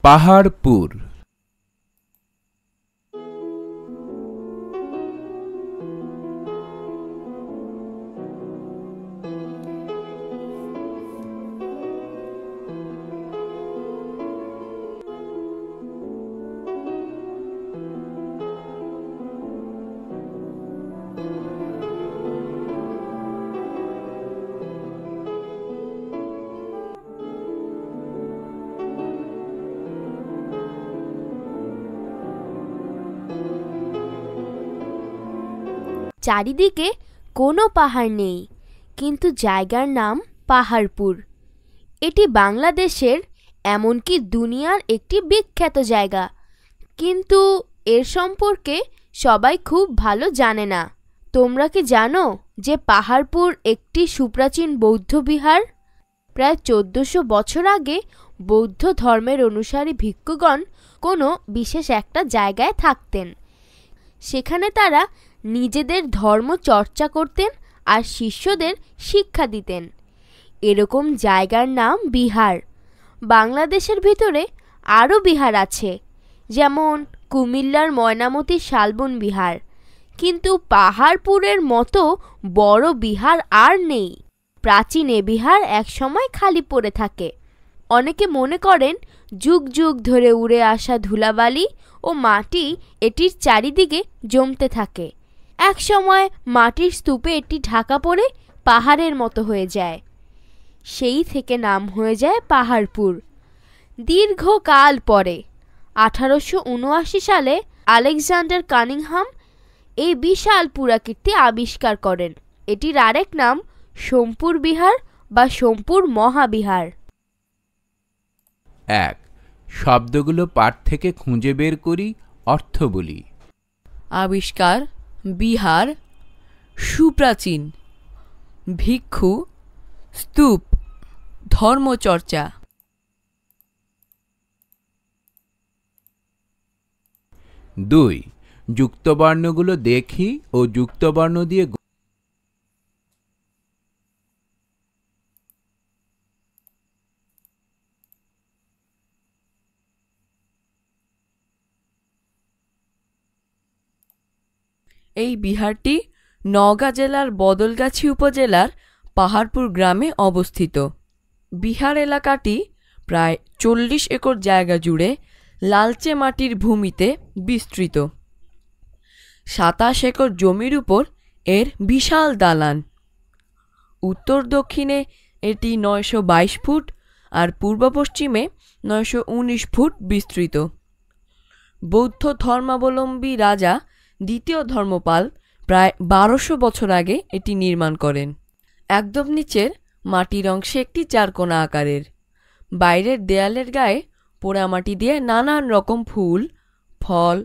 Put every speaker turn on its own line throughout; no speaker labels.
পাহাড়পুর।
চারিদিকে কোনো পাহাড় নেই, কিন্তু জায়গার নাম পাহাড়পুর। এটি বাংলাদেশের এমনকি দুনিয়ার একটি বিখ্যাত জায়গা, কিন্তু এর সম্পর্কে সবাই খুব ভালো জানে না। তোমরা কি জানো যে পাহাড়পুর একটি সুপ্রাচীন বৌদ্ধ বিহার? প্রায় 1400 বছর আগে বৌদ্ধ ধর্মের অনুসারী ভিক্ষুগণ কোনো বিশেষ একটা জায়গায় থাকতেন। সেখানে তারা নিজেদের ধর্ম চর্চা করতেন আর শিষ্যদের শিক্ষা দিতেন। এরকম জায়গার নাম বিহার। বাংলাদেশের ভিতরে আরও বিহার আছে, যেমন কুমিল্লার ময়নামতি শালবন বিহার, কিন্তু পাহাড়পুরের মতো বড় বিহার আর নেই। প্রাচীন এ বিহার একসময় খালি পড়ে থাকে। অনেকে মনে করেন যুগ যুগ ধরে উড়ে আসা ধুলাবালি ও মাটি এটির চারিদিকে জমতে থাকে। এক সময় মাটির স্তূপে এটি ঢাকা পড়ে পাহাড়ের মতো হয়ে যায়। সেই থেকে নাম হয়ে যায় পাহাড়পুর। দীর্ঘকাল পরে 1879 সালে আলেকজান্ডার কানিংহাম এই বিশাল পুরাকীর্তি আবিষ্কার করেন। এটির আরেক নাম সোমপুর বিহার বা সোমপুর মহাবিহার।
1. শব্দগুলো পাঠ থেকে খুঁজে বের করি, অর্থ বলি।
আবিষ্কার, বিহার, সুপ্রাচীন, ভিক্ষু, স্তূপ, ধর্মচর্চা।
2. যুক্তবর্ণগুলো দেখি ও যুক্তবর্ণ দিয়ে
এই বিহারটি নওগাঁ জেলার বদলগাছি উপজেলার পাহাড়পুর গ্রামে অবস্থিত। বিহার এলাকাটি প্রায় 40 একর জায়গা জুড়ে লালচে মাটির ভূমিতে বিস্তৃত। 27 একর জমির উপর এর বিশাল দালান। উত্তর দক্ষিণে এটি 922 ফুট আর পূর্ব পশ্চিমে 919 ফুট বিস্তৃত। বৌদ্ধ ধর্মাবলম্বী রাজা দ্বিতীয় ধর্মপাল প্রায় 1200 বছর আগে এটি নির্মাণ করেন। একদম নিচের মাটির অংশে একটি চারকোনা আকারের। বাইরের দেয়ালের গায়ে পোড়ামাটি দিয়ে নানান রকম ফুল, ফল,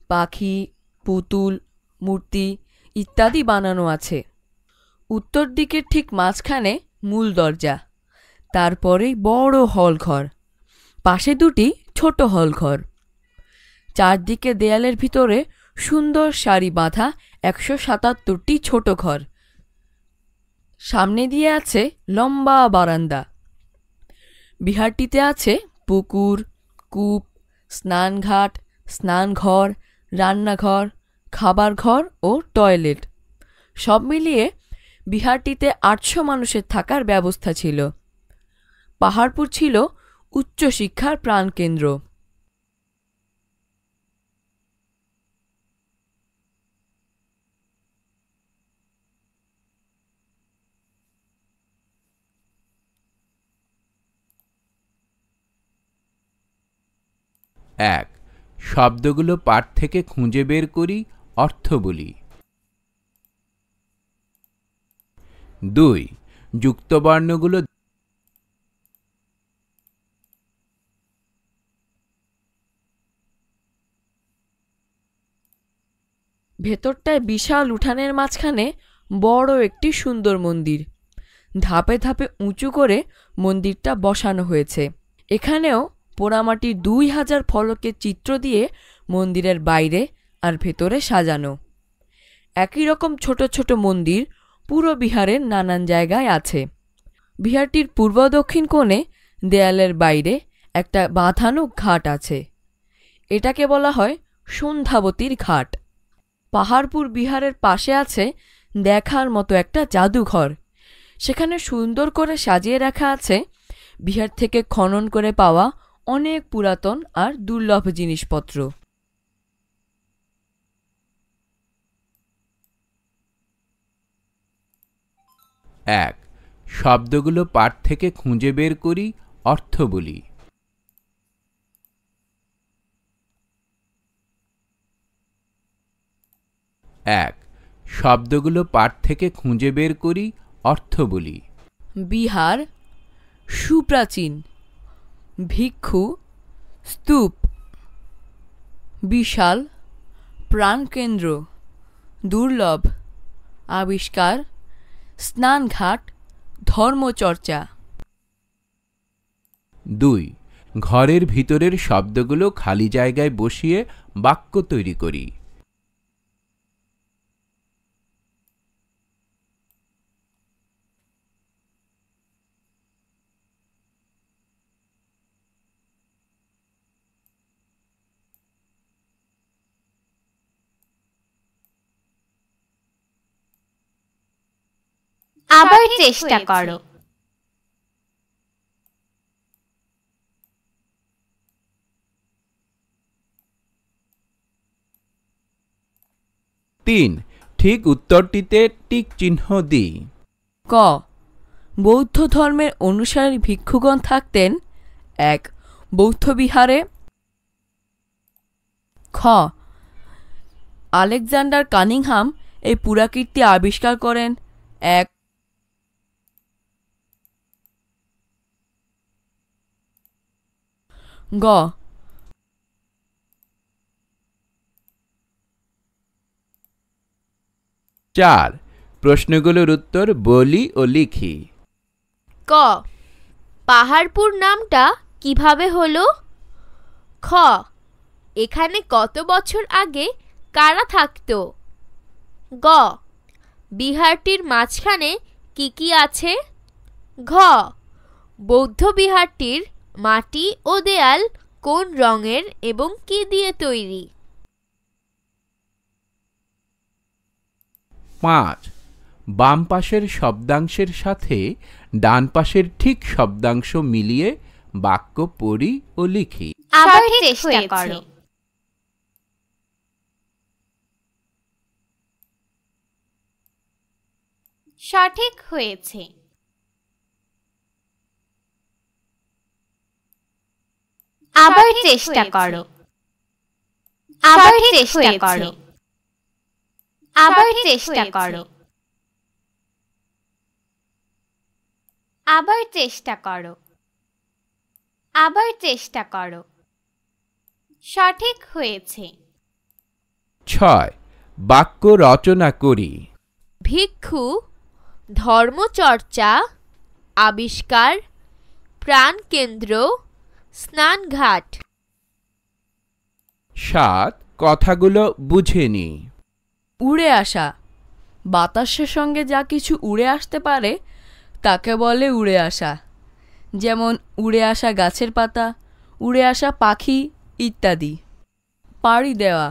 পাখি, পুতুল, মূর্তি ইত্যাদি বানানো আছে। উত্তর দিকের ঠিক মাঝখানে মূল দরজা, তারপরেই বড় হলঘর, পাশে দুটি ছোট হলঘর। চারদিকে দেয়ালের ভিতরে সুন্দর সারি বাঁধা 177টি ছোট ঘর। সামনে দিয়ে আছে লম্বা বারান্দা। বিহারটিতে আছে পুকুর, কূপ, স্নানঘাট, স্নানঘর, রান্নাঘর, খাবার ঘর ও টয়লেট। সব মিলিয়ে বিহারটিতে 800 মানুষের থাকার ব্যবস্থা ছিল। পাহাড়পুর ছিল উচ্চশিক্ষার প্রাণকেন্দ্র।
1. শব্দগুলো পাঠ থেকে খুঁজে বের করি, অর্থ বলি। 2. যুক্তবর্ণগুলো
ভেতরটায় বিশাল উঠানের মাঝখানে বড় একটি সুন্দর মন্দির। ধাপে ধাপে উঁচু করে মন্দিরটা বসানো হয়েছে। এখানেও পোড়ামাটির 2000 ফলকের চিত্র দিয়ে মন্দিরের বাইরে আর ভেতরে সাজানো। একই রকম ছোট ছোট মন্দির পুরো বিহারের নানান জায়গায় আছে। বিহারটির পূর্ব দক্ষিণ কোণে দেয়ালের বাইরে একটা বাঁধানো ঘাট আছে। এটাকে বলা হয় সন্ধ্যাবতীর ঘাট। পাহাড়পুর বিহারের পাশে আছে দেখার মতো একটা জাদুঘর। সেখানে সুন্দর করে সাজিয়ে রাখা আছে বিহার থেকে খনন করে পাওয়া অনেক পুরাতন আর দুর্লভ জিনিসপত্র।
1. শব্দগুলো পাঠ থেকে খুঁজে বের করি, অর্থ বলি। 1. শব্দগুলো পাঠ থেকে খুঁজে বের করি, অর্থ বলি।
বিহার, সুপ্রাচীন, ভিক্ষু, স্তূপ, বিশাল, প্রাণকেন্দ্র, দুর্লভ, আবিষ্কার, স্নানঘাট, ধর্মচর্চা।
2. ঘরের ভিতরের শব্দগুলো খালি জায়গায় বসিয়ে বাক্য তৈরি করি।
আবার চেষ্টা করো।
3. ঠিক উত্তরটিতে টিক চিহ্ন দিই।
ক. বৌদ্ধ ধর্মের অনুসারী ভিক্ষুগণ থাকতেন 1. বৌদ্ধবিহারে। খ. আলেকজান্ডার কানিংহাম এই পুরাকীর্তি আবিষ্কার করেন 1. গ.
4. প্রশ্নগুলোর উত্তর বলি ও লিখি।
ক. পাহাড়পুর নামটা কিভাবে হলো? খ. এখানে কত বছর আগে কারা থাকতো? গ. বিহারটির মাঝখানে কি কি আছে? ঘ. বৌদ্ধ বিহারটির মাটি ও দেয়াল কোন রঙের এবং কি দিয়ে তৈরি?
5. বাম পাশের শব্দাংশের সাথে ডান পাশের ঠিক শব্দাংশ মিলিয়ে বাক্য পড়ি ও লিখি।
আবার চেষ্টা করো। সঠিক হয়েছে। আবার চেষ্টা করো। আবার চেষ্টা করো। আবার চেষ্টা করো। আবার চেষ্টা করো। আবার চেষ্টা করো। সঠিক হয়েছে।
6. বাক্য রচনা করি।
ভিক্ষু, ধর্মচর্চা, আবিষ্কার, প্রাণকেন্দ্র, স্নানঘাট।
7. কথাগুলো বুঝে নি।
উড়ে আসা। বাতাসের সঙ্গে যা কিছু উড়ে আসতে পারে তাকে বলে উড়ে আসা। যেমন উড়ে আসা গাছের পাতা, উড়ে আসা পাখি ইত্যাদি। পাড়ি দেওয়া।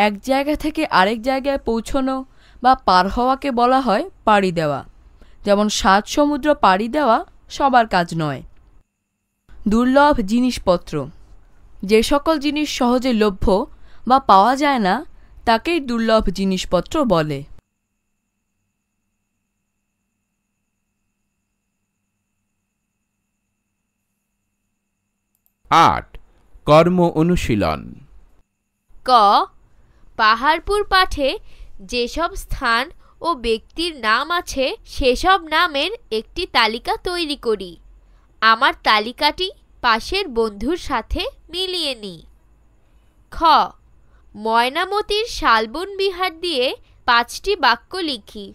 এক জায়গা থেকে আরেক জায়গায় পৌঁছনো বা পার হওয়াকে বলা হয় পাড়ি দেওয়া। যেমন 7 সমুদ্র পাড়ি দেওয়া সবার কাজ নয়। দুর্লভ জিনিসপত্র। যে সকল জিনিস সহজে লভ্য বা পাওয়া যায় না তাকেই দুর্লভ জিনিসপত্র বলে।
8. কর্ম অনুশীলন।
ক. পাহাড়পুর পাঠে যেসব স্থান ও ব্যক্তির নাম আছে সেসব নামের একটি তালিকা তৈরি করি। আমার তালিকাটি পাশের বন্ধুর সাথে মিলিয়ে নিই। খ. ময়নামতির শালবন বিহার দিয়ে 5টি বাক্য লিখি।